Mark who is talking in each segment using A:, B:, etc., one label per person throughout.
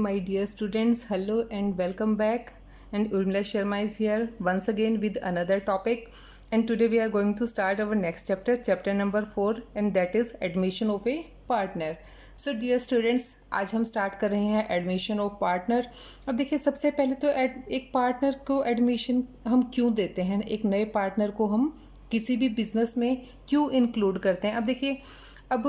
A: my dear students, hello and welcome back. And Urmila Sharma is here once again with another topic. And today we are going to start our next chapter, chapter number 4, and that is admission of a partner. So dear students, आज हम start कर रहे हैं admission of partner. अब देखिए, सबसे पहले तो एक पार्टनर को एडमिशन हम क्यों देते हैं, एक नए पार्टनर को हम किसी भी बिजनेस में क्यों इंक्लूड करते हैं. अब देखिए, अब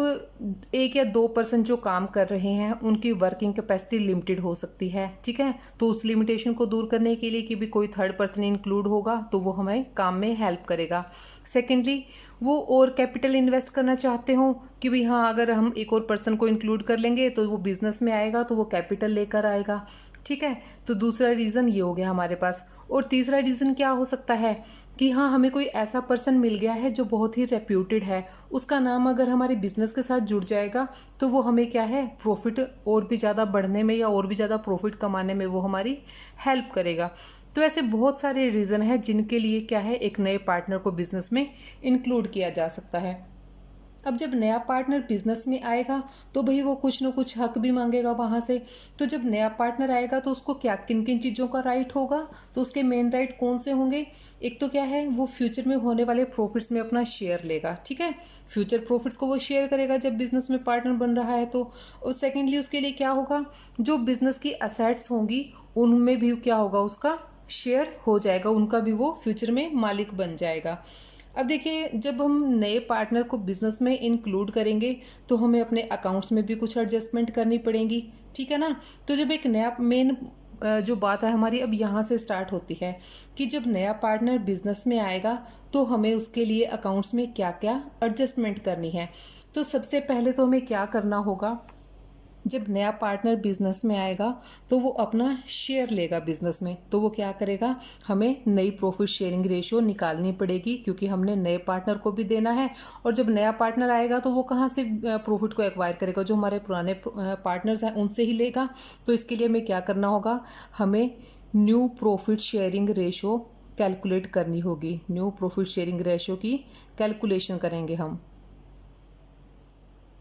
A: 1 या 2 पर्सन जो काम कर रहे हैं उनकी वर्किंग कैपेसिटी लिमिटेड हो सकती है, ठीक है. तो उस लिमिटेशन को दूर करने के लिए कि भी कोई थर्ड पर्सन इंक्लूड होगा तो वो हमें काम में हेल्प करेगा. सेकेंडली, वो और कैपिटल इन्वेस्ट करना चाहते हो कि भाई हाँ, अगर हम एक और पर्सन को इंक्लूड कर लेंगे तो वो बिजनेस में आएगा तो वो कैपिटल लेकर आएगा, ठीक है. तो दूसरा रीज़न ये हो गया हमारे पास. और तीसरा रीज़न क्या हो सकता है कि हाँ, हमें कोई ऐसा पर्सन मिल गया है जो बहुत ही रेप्यूटेड है, उसका नाम अगर हमारे बिजनेस के साथ जुड़ जाएगा तो वो हमें क्या है, प्रॉफिट और भी ज़्यादा बढ़ने में या और भी ज़्यादा प्रॉफिट कमाने में वो हमारी हेल्प करेगा. तो ऐसे बहुत सारे रीज़न हैं जिनके लिए क्या है, एक नए पार्टनर को बिजनेस में इंक्लूड किया जा सकता है. अब जब नया पार्टनर बिजनेस में आएगा तो भाई वो कुछ ना कुछ हक भी मांगेगा वहाँ से. तो जब नया पार्टनर आएगा तो उसको क्या किन किन चीज़ों का राइट होगा, तो उसके मेन राइट कौन से होंगे. एक तो क्या है, वो फ्यूचर में होने वाले प्रॉफिट्स में अपना शेयर लेगा, ठीक है. फ्यूचर प्रॉफिट्स को वो शेयर करेगा जब बिजनेस में पार्टनर बन रहा है तो. और सेकेंडली उसके लिए क्या होगा, जो बिजनेस की असेट्स होंगी उनमें भी क्या होगा, उसका शेयर हो जाएगा, उनका भी वो फ्यूचर में मालिक बन जाएगा. अब देखिए, जब हम नए पार्टनर को बिजनेस में इंक्लूड करेंगे तो हमें अपने अकाउंट्स में भी कुछ एडजस्टमेंट करनी पड़ेगी, ठीक है ना. तो जब एक नया मेन जो बात है हमारी अब यहाँ से स्टार्ट होती है कि जब नया पार्टनर बिजनेस में आएगा तो हमें उसके लिए अकाउंट्स में क्या क्या एडजस्टमेंट करनी है. तो सबसे पहले तो हमें क्या करना होगा, जब नया पार्टनर बिजनेस में आएगा तो वो अपना शेयर लेगा बिजनेस में. तो वो क्या करेगा, हमें नई प्रॉफिट शेयरिंग रेशियो निकालनी पड़ेगी क्योंकि हमने नए पार्टनर को भी देना है. और जब नया पार्टनर आएगा तो वो कहाँ से प्रॉफिट को एक्वायर करेगा, जो हमारे पुराने पार्टनर्स हैं उनसे ही लेगा. तो इसके लिए हमें क्या करना होगा, हमें new profit sharing ratio calculate करनी होगी. न्यू प्रॉफिट शेयरिंग रेशियो की कैलकुलेशन करेंगे हम,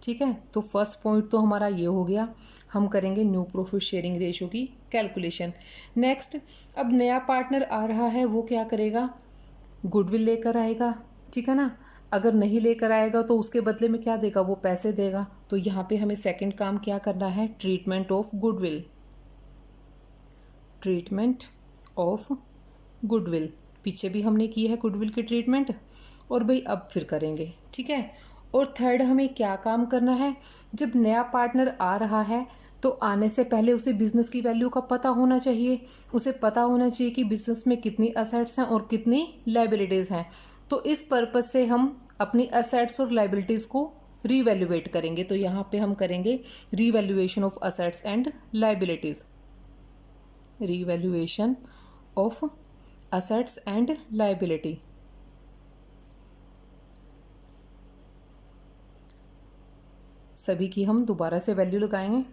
A: ठीक है. तो फर्स्ट पॉइंट तो हमारा ये हो गया, हम करेंगे न्यू प्रॉफिट शेयरिंग रेशियो की कैलकुलेशन. नेक्स्ट, अब नया पार्टनर आ रहा है, वो क्या करेगा, गुडविल लेकर आएगा, ठीक है ना. अगर नहीं लेकर आएगा तो उसके बदले में क्या देगा, वो पैसे देगा. तो यहाँ पे हमें सेकंड काम क्या करना है, treatment of goodwill. Treatment of goodwill, पीछे भी हमने की है गुडविल की ट्रीटमेंट, और भाई अब फिर करेंगे, ठीक है. और थर्ड, हमें क्या काम करना है, जब नया पार्टनर आ रहा है तो आने से पहले उसे बिजनेस की वैल्यू का पता होना चाहिए. उसे पता होना चाहिए कि बिजनेस में कितनी असेट्स हैं और कितनी लायबिलिटीज़ हैं. तो इस पर्पज़ से हम अपनी असेट्स और लायबिलिटीज़ को रीवैल्यूएट करेंगे. तो यहाँ पे हम करेंगे revaluation of assets and liabilities. Revaluation of assets and liability. सभी की हम दोबारा से वैल्यू लगाएंगे.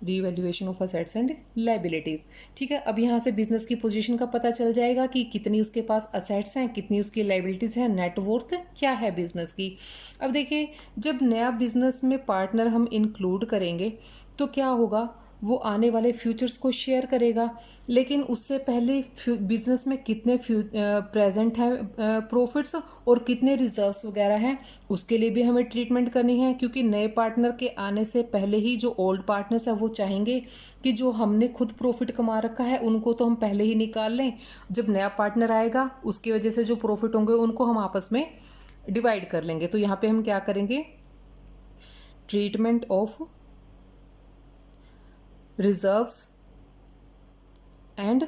A: Revaluation of assets and liabilities, ठीक है. अब यहाँ से बिजनेस की पोजीशन का पता चल जाएगा कि कितनी उसके पास असेट्स हैं, कितनी उसकी लायबिलिटीज़ हैं, नेटवर्थ क्या है बिजनेस की. अब देखिए, जब नया बिजनेस में पार्टनर हम इंक्लूड करेंगे तो क्या होगा, वो आने वाले फ्यूचर्स को शेयर करेगा. लेकिन उससे पहले बिजनेस में कितने प्रेजेंट हैं प्रॉफिट्स और कितने रिजर्व्स वगैरह हैं, उसके लिए भी हमें ट्रीटमेंट करनी है. क्योंकि नए पार्टनर के आने से पहले ही जो ओल्ड पार्टनर्स हैं वो चाहेंगे कि जो हमने खुद प्रॉफिट कमा रखा है उनको तो हम पहले ही निकाल लें. जब नया पार्टनर आएगा उसकी वजह से जो प्रॉफिट होंगे उनको हम आपस में डिवाइड कर लेंगे. तो यहाँ पे हम क्या करेंगे, treatment of reserves and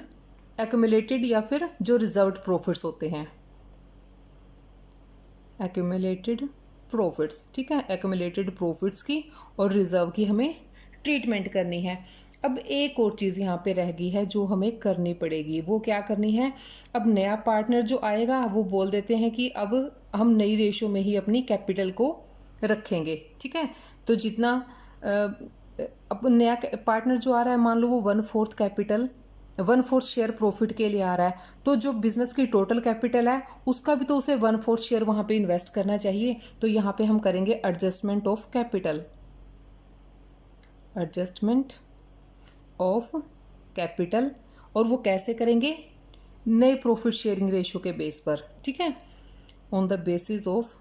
A: accumulated, या फिर जो रिजर्व्ड प्रॉफिट्स होते हैं, एक्यूमुलेटेड प्रॉफिट्स, ठीक है. एक्यूमुलेटेड प्रॉफिट्स की और रिजर्व की हमें ट्रीटमेंट करनी है. अब एक और चीज़ यहाँ पे रह गई है जो हमें करनी पड़ेगी. वो क्या करनी है, अब नया पार्टनर जो आएगा वो बोल देते हैं कि अब हम नई रेशो में ही अपनी कैपिटल को रखेंगे, ठीक है. तो जितना अब नया पार्टनर जो आ रहा है, मान लो वो 1/4 कैपिटल 1/4 शेयर प्रॉफिट के लिए आ रहा है, तो जो बिजनेस की टोटल कैपिटल है उसका भी तो उसे 1/4 शेयर वहाँ पे इन्वेस्ट करना चाहिए. तो यहाँ पे हम करेंगे adjustment of capital. Adjustment of capital, और वो कैसे करेंगे, नए प्रॉफिट शेयरिंग रेशियो के बेस पर, ठीक है, on the basis of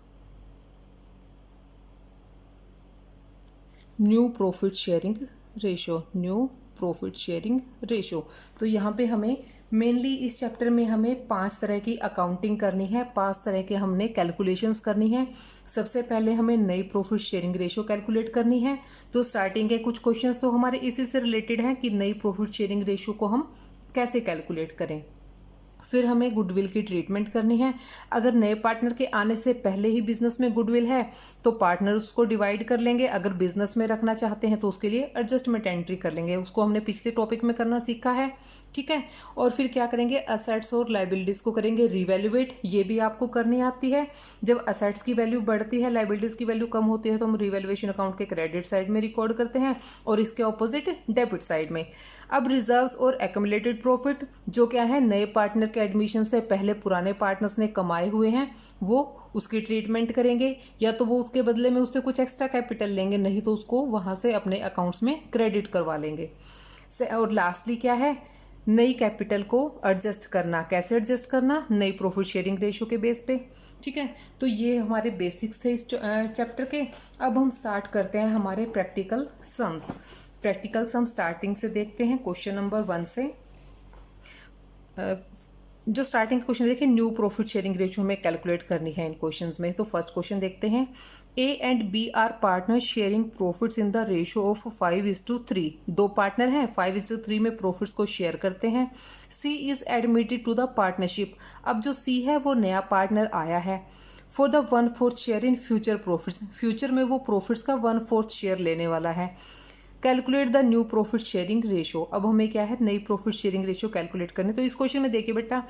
A: new profit sharing ratio, new profit sharing ratio. तो यहाँ पे हमें मेनली इस चैप्टर में हमें 5 तरह की अकाउंटिंग करनी है, 5 तरह के हमने कैलकुलेशंस करनी है। सबसे पहले हमें नई प्रॉफिट शेयरिंग रेशियो कैलकुलेट करनी है। तो स्टार्टिंग के कुछ क्वेश्चंस तो हमारे इसी से रिलेटेड हैं कि नई प्रॉफिट शेयरिंग रेशियो को हम कैसे कैलकुलेट करें। फिर हमें गुडविल की ट्रीटमेंट करनी है। अगर नए पार्टनर के आने से पहले ही बिजनेस में गुडविल है तो पार्टनर उसको डिवाइड कर लेंगे, अगर बिजनेस में रखना चाहते हैं तो उसके लिए एडजस्टमेंट एंट्री कर लेंगे, उसको हमने पिछले टॉपिक में करना सीखा है, ठीक है। और फिर क्या करेंगे, असेट्स और लाइबिलिटीज़ को करेंगे रिवैल्यूएट, ये भी आपको करनी आती है। जब असेट्स की वैल्यू बढ़ती है, लाइबिलिटीज़ की वैल्यू कम होती है तो हम रिवैल्यूएशन अकाउंट के क्रेडिट साइड में रिकॉर्ड करते हैं और इसके ऑपोजिट डेबिट साइड में। अब रिजर्व्स और एक्यूमुलेटेड प्रॉफिट, जो क्या है, नए पार्टनर के एडमिशन से पहले पुराने पार्टनर्स ने कमाए हुए हैं, वो उसकी ट्रीटमेंट करेंगे, या तो वो उसके बदले में उससे कुछ एक्स्ट्रा कैपिटल लेंगे, नहीं तो उसको वहाँ से अपने अकाउंट्स में क्रेडिट करवा लेंगे। और लास्टली क्या है, नई कैपिटल को एडजस्ट करना। कैसे एडजस्ट करना, नई प्रॉफिट शेयरिंग रेशियो के बेस पे, ठीक है। तो ये हमारे बेसिक्स थे इस चैप्टर के। अब हम स्टार्ट करते हैं हमारे प्रैक्टिकल सम्स। प्रैक्टिकल सम स्टार्टिंग से देखते हैं, क्वेश्चन नंबर 1 से। जो स्टार्टिंग क्वेश्चन देखिए, न्यू प्रॉफिट शेयरिंग रेशियो हमें कैलकुलेट करनी है इन क्वेश्चंस में। तो फर्स्ट क्वेश्चन देखते हैं, A and B are partner sharing profits in the ratio of 5:3। दो पार्टनर हैं, 5:3 में प्रॉफिट्स को शेयर करते हैं। C is admitted to the partnership. अब जो सी है वो नया पार्टनर आया है। For the 1/4 share in future profits, future में वो प्रॉफिट्स का 1/4 शेयर लेने वाला है। Calculate the new profit sharing ratio. अब हमें क्या है, नई प्रॉफिट शेयरिंग रेशियो कैलकुलेट करनी। तो इस क्वेश्चन में देखिए बेटा,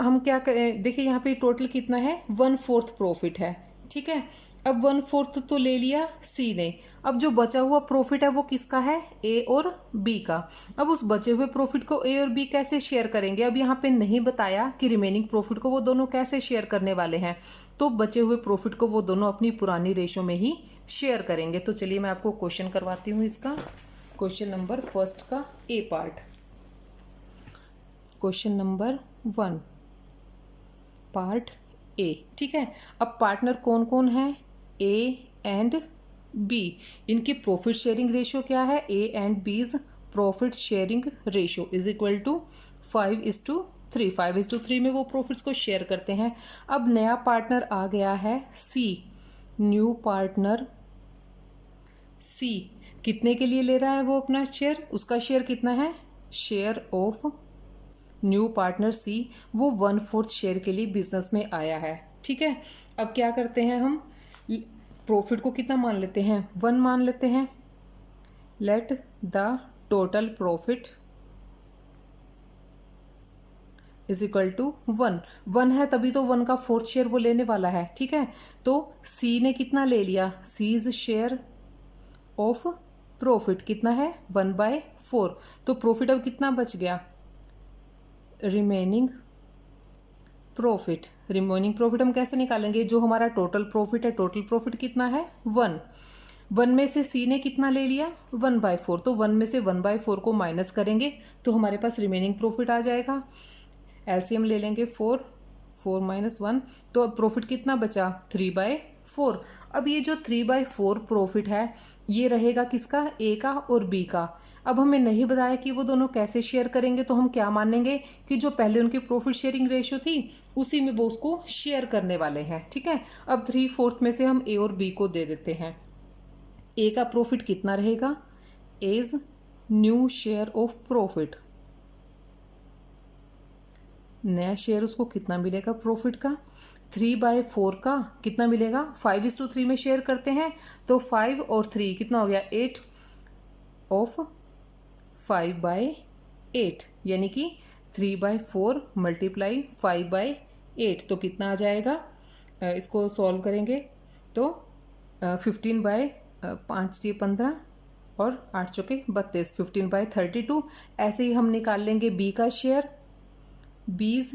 A: हम क्या करें, देखिए यहाँ पे टोटल कितना है, 1/4 प्रॉफिट है, ठीक है। अब 1/4 तो ले लिया सी ने। अब जो बचा हुआ प्रॉफिट है वो किसका है, ए और बी का। अब उस बचे हुए प्रॉफिट को ए और बी कैसे शेयर करेंगे, अब यहाँ पे नहीं बताया कि रिमेनिंग प्रॉफिट को वो दोनों कैसे शेयर करने वाले हैं। तो बचे हुए प्रॉफिट को वो दोनों अपनी पुरानी रेशो में ही शेयर करेंगे। तो चलिए मैं आपको क्वेश्चन करवाती हूँ इसका। क्वेश्चन नंबर फर्स्ट का A part, question number 1 part A, ठीक है। अब पार्टनर कौन कौन है, ए एंड बी। इनकी प्रॉफिट शेयरिंग रेशियो क्या है, A and B's profit sharing ratio is equal to 5:3। 5:3 में वो प्रॉफिट्स को शेयर करते हैं। अब नया पार्टनर आ गया है सी, न्यू पार्टनर सी कितने के लिए ले रहा है वो अपना शेयर, उसका शेयर कितना है, share of new partner C, वो 1/4 शेयर के लिए बिजनेस में आया है, ठीक है। अब क्या करते हैं, हम प्रॉफिट को कितना मान लेते हैं, 1 मान लेते हैं। Let the total profit is equal to 1 है, तभी तो 1 का 4th शेयर वो लेने वाला है, ठीक है। तो सी ने कितना ले लिया, सीज शेयर ऑफ प्रॉफिट कितना है, 1/4। तो प्रॉफिट अब कितना बच गया, रिमेनिंग प्रॉफिट। रिमेनिंग प्रॉफिट हम कैसे निकालेंगे, जो हमारा टोटल प्रॉफिट है, टोटल प्रॉफिट कितना है 1 में से सी ने कितना ले लिया 1/4, तो 1 में से 1/4 को माइनस करेंगे तो हमारे पास रिमेनिंग प्रॉफिट आ जाएगा। एलसीएम ले लेंगे 4 - 1, तो अब प्रॉफिट कितना बचा 3/4। अब ये जो 3/4 प्रॉफिट है ये रहेगा किसका, ए का और बी का। अब हमें नहीं बताया कि वो दोनों कैसे शेयर करेंगे, तो हम क्या मानेंगे कि जो पहले उनकी प्रॉफिट शेयरिंग रेशियो थी उसी में वो उसको शेयर करने वाले हैं, ठीक है। अब 3/4 में से हम ए और बी को दे देते हैं। ए का प्रॉफिट कितना रहेगा, as new share of profit, नया शेयर उसको कितना मिलेगा प्रॉफिट का, 3/4 का कितना मिलेगा, 5:3 में शेयर करते हैं तो 5 और 3 कितना हो गया 8 ऑफ 5/8, यानी कि 3/4 × 5/8 तो कितना आ जाएगा, इसको सॉल्व करेंगे तो 15/5 × 15 और 8 × 32, 15/32। ऐसे ही हम निकाल लेंगे बी का share, B's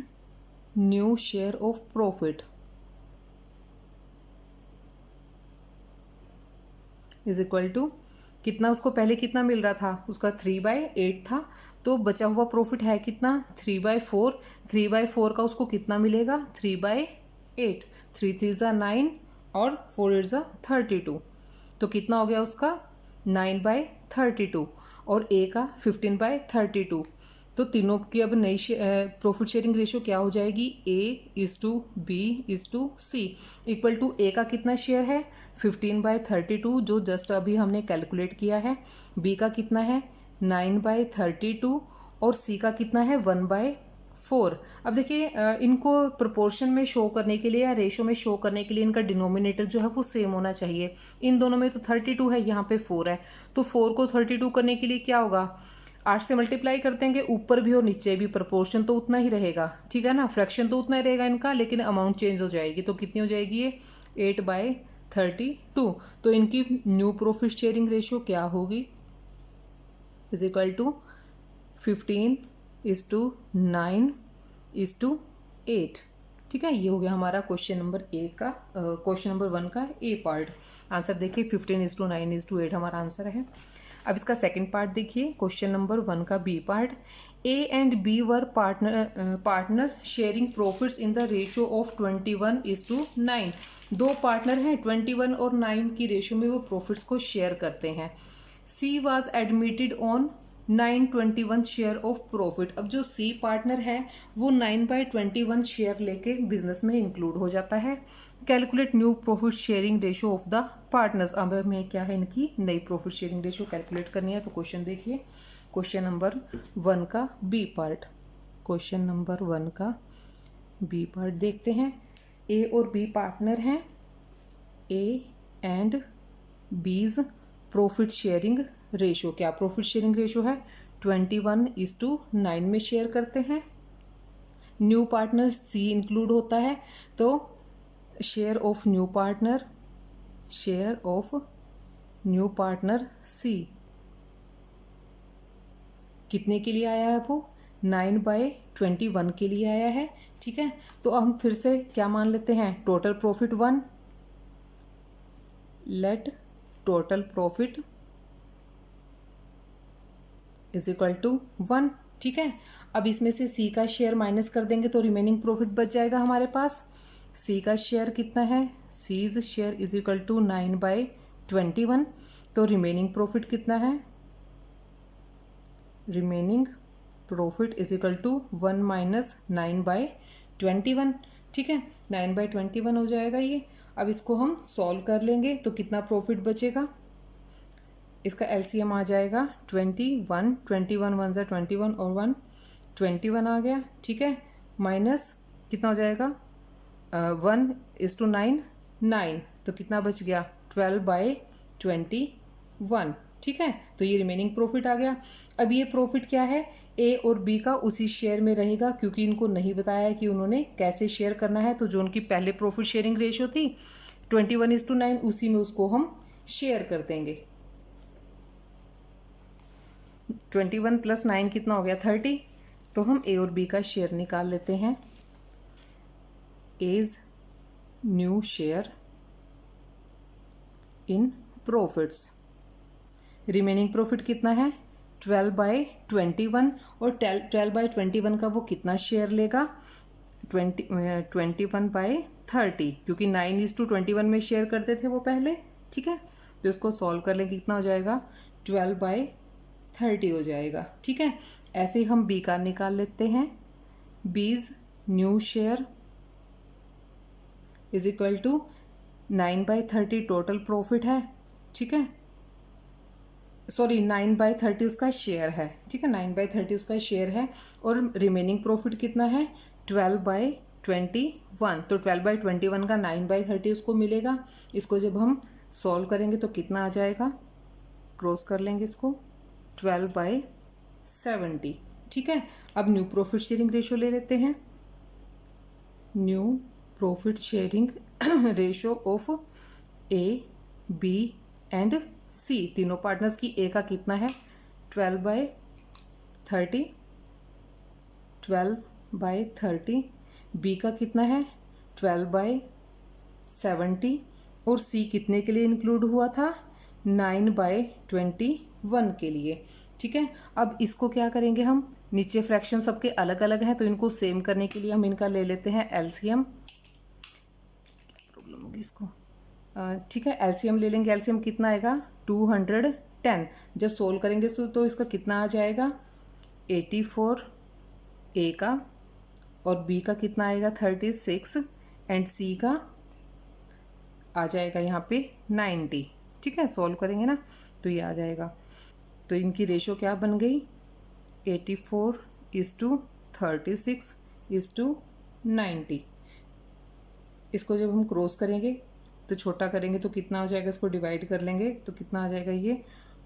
A: new share of profit is equal to कितना उसको पहले कितना मिल रहा था, उसका 3/8 था, तो बचा हुआ प्रॉफिट है कितना 3/4। 3/4 का उसको कितना मिलेगा 3/8। 3 3 ज़ा 9 और 4 8 ज़ा 32, तो कितना हो गया उसका 9/32 और ए का 15/32। तो तीनों की अब नई प्रॉफिट शेयरिंग रेशियो क्या हो जाएगी, A/B/C इक्वल टू ए का कितना शेयर है 15/32 जो जस्ट अभी हमने कैलकुलेट किया है, बी का कितना है 9/32 और सी का कितना है 1/4। अब देखिए इनको प्रोपोर्शन में शो करने के लिए या रेशो में शो करने के लिए इनका डिनोमिनेटर जो है वो सेम होना चाहिए। इन दोनों में तो 32 है, यहाँ पे 4 है, तो 4 को 32 करने के लिए क्या होगा 8 से मल्टीप्लाई कर देंगे, ऊपर भी और नीचे भी प्रपोर्शन तो उतना ही रहेगा, ठीक है ना, फ्रैक्शन तो उतना ही रहेगा इनका, लेकिन अमाउंट चेंज हो जाएगी। तो कितनी हो जाएगी ये 8/32। तो इनकी न्यू प्रॉफिट शेयरिंग रेशियो क्या होगी, इज इक्वल टू 15:9:8। ठीक है, ये हो गया हमारा क्वेश्चन नंबर ए का, क्वेश्चन नंबर 1 का ए पार्ट। आंसर देखिए 15:9:8 हमारा आंसर है। अब इसका सेकंड पार्ट देखिए, क्वेश्चन नंबर 1 का B part. A and B were partners sharing profits in the ratio of 21:9। दो पार्टनर हैं, 21 और 9 की रेशियो में वो प्रॉफिट्स को शेयर करते हैं। C was admitted on 9/21 share of profit. अब जो सी पार्टनर है वो 9/21 शेयर लेके बिजनेस में इंक्लूड हो जाता है। Calculate new profit sharing ratio of the partners. अब हमें क्या है, इनकी नई प्रॉफिट शेयरिंग रेशियो कैलकुलेट करनी है। तो क्वेश्चन देखिए, क्वेश्चन नंबर 1 का बी पार्ट। क्वेश्चन नंबर 1 का बी पार्ट देखते हैं। ए और बी पार्टनर हैं। A and B's profit sharing ratio, क्या प्रॉफिट शेयरिंग रेशियो है 21:9 में शेयर करते हैं। न्यू पार्टनर सी इंक्लूड होता है, तो share of new partner C कितने के लिए आया है, वो 9/21 के लिए आया है। ठीक है, तो हम फिर से क्या मान लेते हैं, total profit 1, let total profit is equal to 1। ठीक है, अब इसमें से सी का शेयर माइनस कर देंगे तो रिमेनिंग प्रॉफिट बच जाएगा हमारे पास। सी का शेयर कितना है, C's share is equal to 9/21, तो रिमेनिंग प्रॉफिट कितना है, remaining profit is equal to 1 minus 9/21। ठीक है, 9/21 हो जाएगा ये। अब इसको हम सॉल्व कर लेंगे तो कितना प्रॉफिट बचेगा, इसका एलसीएम आ जाएगा 21, 21 1 ज़ा 21 और 1 21 आ गया। ठीक है, माइनस कितना हो जाएगा 1:9 9, तो कितना बच गया 12/21। ठीक है, तो ये रिमेनिंग प्रॉफिट आ गया। अब ये प्रॉफिट क्या है, ए और बी का उसी शेयर में रहेगा, क्योंकि इनको नहीं बताया है कि उन्होंने कैसे शेयर करना है। तो जो उनकी पहले प्रॉफिट शेयरिंग रेशियो थी 21:9, उसी में उसको हम शेयर कर देंगे। 21 + 9 कितना हो गया 30, तो हम ए और बी का शेयर निकाल लेते हैं। As new share in profits, remaining profit कितना है 12/21, और 12/21 का वो कितना शेयर लेगा 21/30, क्योंकि 9:21 में शेयर करते थे वो पहले। ठीक है, तो इसको सॉल्व कर लेंगे, कितना हो जाएगा 12/30 हो जाएगा। ठीक है, ऐसे ही हम बी का निकाल लेते हैं। B's new share is equal to 9/30 total profit है। ठीक है, सॉरी 9/30 उसका शेयर है। ठीक है, 9/30 उसका शेयर है, और रिमेनिंग प्रॉफिट कितना है 12/21, तो 12/21 का 9/30 उसको मिलेगा। इसको जब हम सॉल्व करेंगे तो कितना आ जाएगा, क्रॉस कर लेंगे इसको 12/70। ठीक है, अब न्यू प्रॉफिट शेयरिंग रेशियो ले लेते हैं। New profit sharing ratio of A B and C, तीनों पार्टनर्स की। ए का कितना है 12/30, 12/30, बी का कितना है 12/70, और सी कितने के लिए इंक्लूड हुआ था 9/21 के लिए। ठीक है, अब इसको क्या करेंगे हम, नीचे फ्रैक्शन सबके अलग अलग हैं तो इनको सेम करने के लिए हम इनका ले लेते हैं एलसीएम। प्रॉब्लम होगी इसको, ठीक है, एलसीएम ले लेंगे। एलसीएम कितना आएगा 210। जब सोल्व करेंगे तो इसका कितना आ जाएगा 84 ए का, और बी का कितना आएगा 36 एंड सी का आ जाएगा यहाँ पे 90। ठीक है, सॉल्व करेंगे ना तो ये आ जाएगा। तो इनकी रेशो क्या बन गई 84:36:90। इसको जब हम क्रॉस करेंगे तो छोटा करेंगे तो कितना हो जाएगा, इसको डिवाइड कर लेंगे तो कितना आ जाएगा ये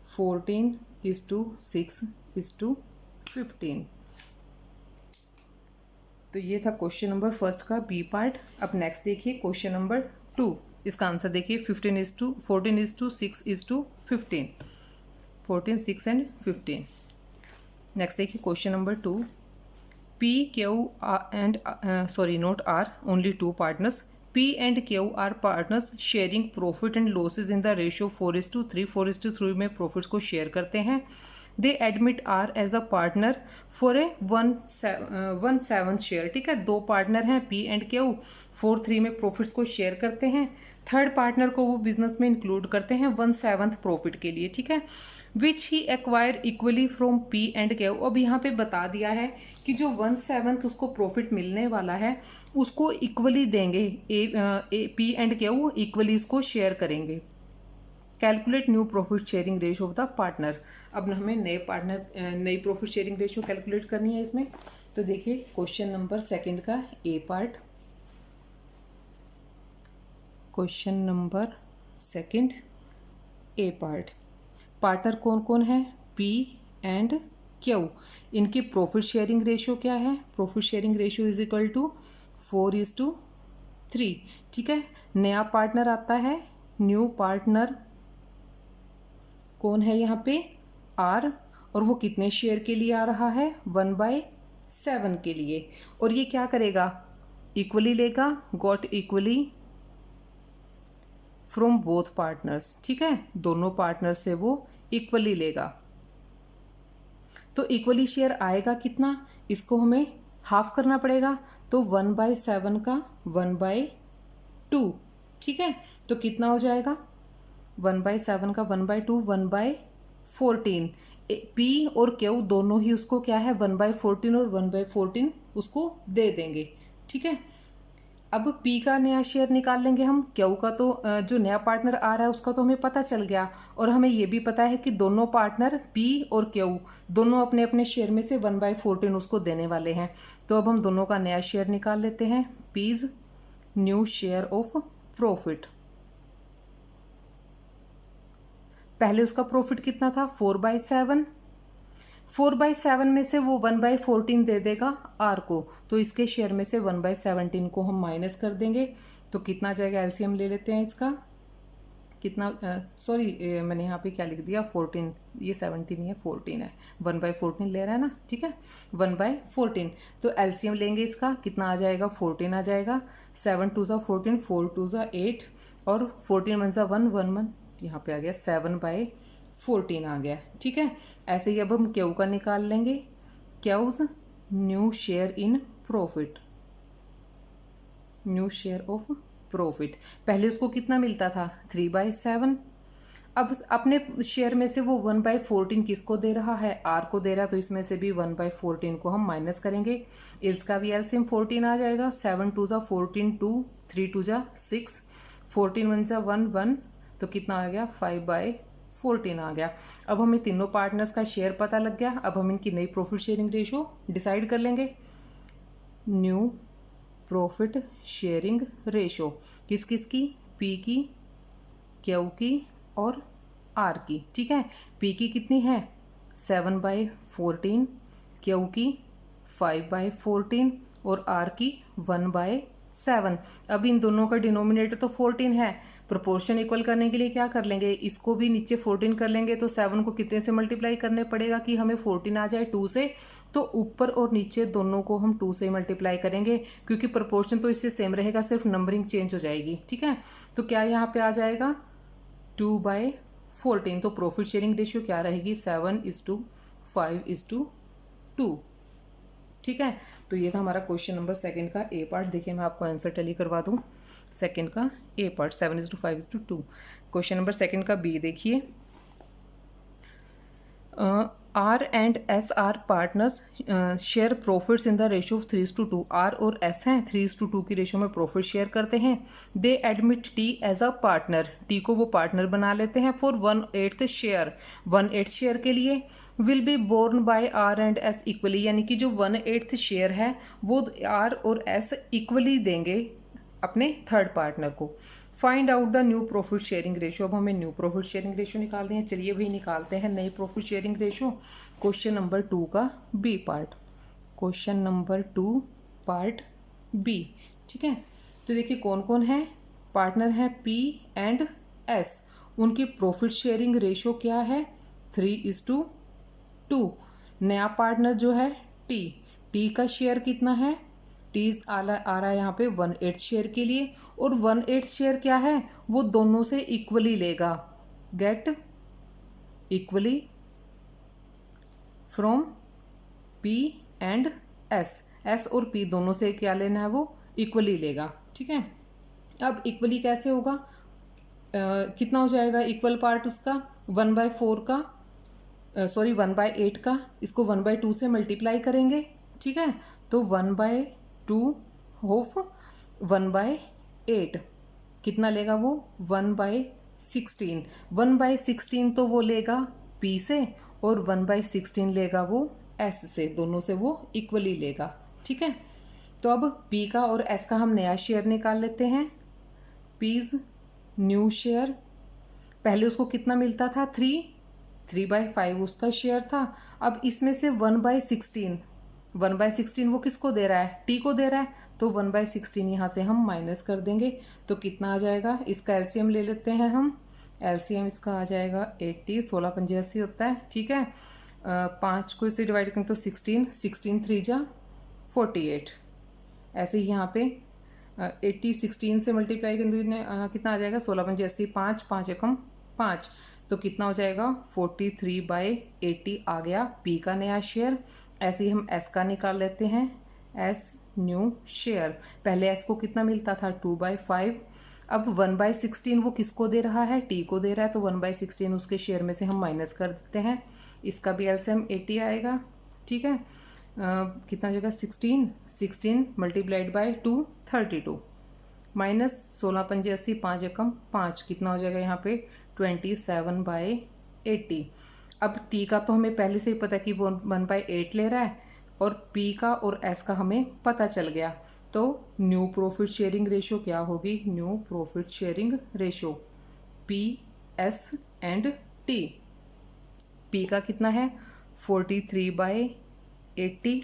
A: 14:6:15। तो ये था क्वेश्चन नंबर फर्स्ट का बी पार्ट। अब नेक्स्ट देखिए क्वेश्चन नंबर 2। इसका आंसर देखिए 14:6:15। 14, 6 एंड 15। नेक्स्ट देखिए question number 2। P, Q and not R, only two partners. P and Q are partners sharing profit and losses in the ratio 4:3। 4:3 में profits को share करते हैं। They admit R as a partner for a 1/7 share. ठीक है, दो partner हैं P and Q, 4/3 में profits को शेयर करते हैं। थर्ड पार्टनर को वो बिजनेस में इंक्लूड करते हैं 1/7 प्रॉफिट के लिए। ठीक है, which he acquire equally from P and Q। अब यहाँ पे बता दिया है कि जो 1/7 उसको प्रॉफिट मिलने वाला है उसको इक्वली देंगे, P एंड Q इक्वली इसको शेयर करेंगे। Calculate new profit sharing ratio of the partner. अब हमें नई प्रॉफिट शेयरिंग रेशियो कैलकुलेट करनी है इसमें। तो देखिए क्वेश्चन नंबर सेकंड का A part. Question number second A part. Partner कौन कौन है P एंड Q। इनकी प्रॉफिट शेयरिंग रेशियो क्या है, profit sharing ratio is equal to 4:3। ठीक है, नया पार्टनर आता है, न्यू पार्टनर कौन है यहाँ पे R, और वो कितने शेयर के लिए आ रहा है 1/7 के लिए। और ये क्या करेगा इक्वली लेगा, got equally from both partners. ठीक है, दोनों पार्टनर से वो इक्वली लेगा। तो इक्वली शेयर आएगा कितना, इसको हमें हाफ करना पड़ेगा, तो 1/7 का 1/2। ठीक है, तो कितना हो जाएगा 1/7 का 1/2 1/14। P और Q दोनों ही उसको क्या है 1/14 और 1/14 उसको दे देंगे। ठीक है, अब P का नया शेयर निकाल लेंगे हम। Q का तो जो नया पार्टनर आ रहा है उसका तो हमें पता चल गया, और हमें ये भी पता है कि दोनों पार्टनर P और Q दोनों अपने अपने शेयर में से 1/14 उसको देने वाले हैं। तो अब हम दोनों का नया शेयर निकाल लेते हैं। P's new share of profit. पहले उसका प्रॉफिट कितना था 4/7। 4/7 में से वो 1/14 दे देगा R को, तो इसके शेयर में से 1/17 को हम माइनस कर देंगे। तो कितना जाएगा, एलसीएम ले लेते हैं इसका, कितना मैंने यहाँ पे क्या लिख दिया 14, ये 17 नहीं है 14 है, 1/14 ले रहा है ना। ठीक है, 1/14। तो एलसीएम लेंगे इसका, कितना आ जाएगा 14 आ जाएगा। 7 2 ज़ा 14, 4 2 ज़ा 8, और 14 1 ज़ा 1 1 1 यहाँ पे आ गया 7/14 आ गया। ठीक है, ऐसे ही अब हम Q का निकाल लेंगे। Q's new share in profit, new share of profit. पहले उसको कितना मिलता था 3/7। अब अपने शेयर में से वो 1/14 किसको दे रहा है R को दे रहा है, तो इसमें से भी 1/14 को हम माइनस करेंगे। इसका भी एलसीएम 14 आ जाएगा। 7 2 ज़ा 14 2, 3 2 ज़ा 6, 14 1 ज़ा 1 1, तो कितना आ गया 5/14 आ गया। अब हमें तीनों पार्टनर्स का शेयर पता लग गया। अब हम इनकी नई प्रॉफिट शेयरिंग रेशियो डिसाइड कर लेंगे। न्यू प्रॉफिट शेयरिंग रेशियो किस किस की, P की, Q की और R की। ठीक है, P की कितनी है 7/14, Q की 5/14 और R की 1/7। अब इन दोनों का डिनोमिनेटर तो 14 है, प्रोपोर्शन इक्वल करने के लिए क्या कर लेंगे, इसको भी नीचे 14 कर लेंगे। तो 7 को कितने से मल्टीप्लाई करने पड़ेगा कि हमें 14 आ जाए 2 से, तो ऊपर और नीचे दोनों को हम 2 से मल्टीप्लाई करेंगे, क्योंकि प्रोपोर्शन तो इससे सेम रहेगा, सिर्फ नंबरिंग चेंज हो जाएगी। ठीक है, तो क्या यहाँ पे आ जाएगा 14। तो प्रॉफिट शेयरिंग रेशियो क्या रहेगी? 7:5:2। ठीक है, तो ये था हमारा क्वेश्चन नंबर सेकंड का ए पार्ट। देखिए मैं आपको आंसर टैली करवा दूँ सेकंड का A part 7:5:2। Question number second का बी देखिए, R and S are partners share profits in the ratio of 3:2। R और एस हैं 3:2 की रेशियो में प्रॉफिट शेयर करते हैं। They admit T as a partner, T को वो पार्टनर बना लेते हैं फॉर 1/8 शेयर। 1/8 शेयर के लिए will be borne by R and S equally, यानी कि जो 1/8 शेयर है वो आर और एस इक्वली देंगे अपने थर्ड पार्टनर को। Find out the new profit sharing ratio. अब हमें न्यू प्रॉफिट शेयरिंग रेशियो निकालते हैं। चलिए भाई निकालते हैं नई profit sharing ratio. Question number 2 का B part, question number 2 part B. ठीक है, तो देखिए कौन कौन है पार्टनर है, पी एंड एस। उनकी प्रॉफिट शेयरिंग रेशियो क्या है? 3:2। नया पार्टनर जो है टी, टी का शेयर कितना है? टी आ रहा है यहाँ पे 1/8 शेयर के लिए, और 1/8 शेयर क्या है? वो दोनों से इक्वली लेगा। Get equally from P and S. S और पी दोनों से क्या लेना है? वो इक्वली लेगा। ठीक है, अब इक्वली कैसे होगा? कितना हो जाएगा इक्वल पार्ट उसका? 1/4 का, सॉरी 1/8 का, इसको 1/2 से मल्टीप्लाई करेंगे। ठीक है, तो 1/2 ऑफ 1/8 कितना लेगा वो? 1/16। 1/16 तो वो लेगा पी से, और 1/16 लेगा वो एस से, दोनों से वो इक्वली लेगा। ठीक है, तो अब पी का और एस का हम नया शेयर निकाल लेते हैं। पीज न्यू शेयर, पहले उसको कितना मिलता था? 3/5 उसका शेयर था। अब इसमें से 1/16 वो किसको दे रहा है? टी को दे रहा है, तो 1/16 यहाँ से हम माइनस कर देंगे। तो कितना आ जाएगा? इसका एलसीएम ले लेते हैं हम। एलसीएम इसका आ जाएगा 80, 16×5 होता है। ठीक है, 5 को इसे डिवाइड करें तो 16, 16 3 जा 48। ऐसे ही यहाँ पे 80 16 से मल्टीप्लाई करें तो कितना आ जाएगा? 16×5, 5 5 एकम 5, तो कितना हो जाएगा? 43/80 आ गया पी का नया शेयर। ऐसे ही हम एस का निकाल लेते हैं। एस न्यू शेयर, पहले एस को कितना मिलता था? 2/5। अब 1/16 वो किसको दे रहा है? टी को दे रहा है, तो 1/16 उसके शेयर में से हम माइनस कर देते हैं। इसका भी एलसीएम 80 आएगा। ठीक है, कितना हो जाएगा? 16 मल्टीप्लाइड बाय 2 32, माइनस 16×5 5 एकम 5, कितना हो जाएगा यहाँ पे? 27/80। अब टी का तो हमें पहले से ही पता कि वो 1/8 ले रहा है, और पी का और एस का हमें पता चल गया। तो न्यू प्रॉफिट शेयरिंग रेशियो क्या होगी? New profit sharing ratio P S and T. P का कितना है? 43/80।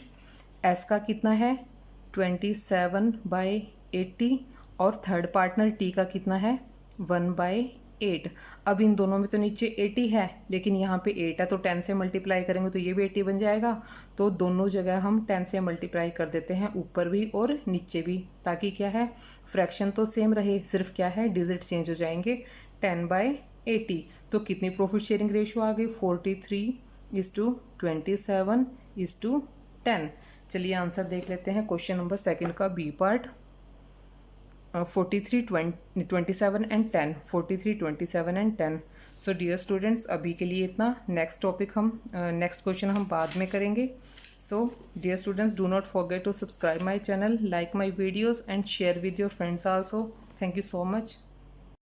A: एस का कितना है? 27/80, और थर्ड पार्टनर टी का कितना है? 1/8। अब इन दोनों में तो नीचे 80 है, लेकिन यहाँ पे 8 है, तो 10 से मल्टीप्लाई करेंगे तो ये भी 80 बन जाएगा। तो दोनों जगह हम 10 से मल्टीप्लाई कर देते हैं, ऊपर भी और नीचे भी, ताकि क्या है? फ्रैक्शन तो सेम रहे, सिर्फ क्या है? डिजिट चेंज हो जाएंगे। 10/80, तो कितनी प्रॉफिट शेयरिंग रेशियो आ गई? 43:27:10। चलिए आंसर देख लेते हैं क्वेश्चन नंबर सेकंड का B part. 43, 27 and 10, 43, 27 and 10। So dear students, अभी के लिए इतना। नेक्स्ट टॉपिक हम नेक्स्ट क्वेश्चन हम बाद में करेंगे। So dear students, do not forget to subscribe my channel, like my videos and share with your friends also. Thank you so much.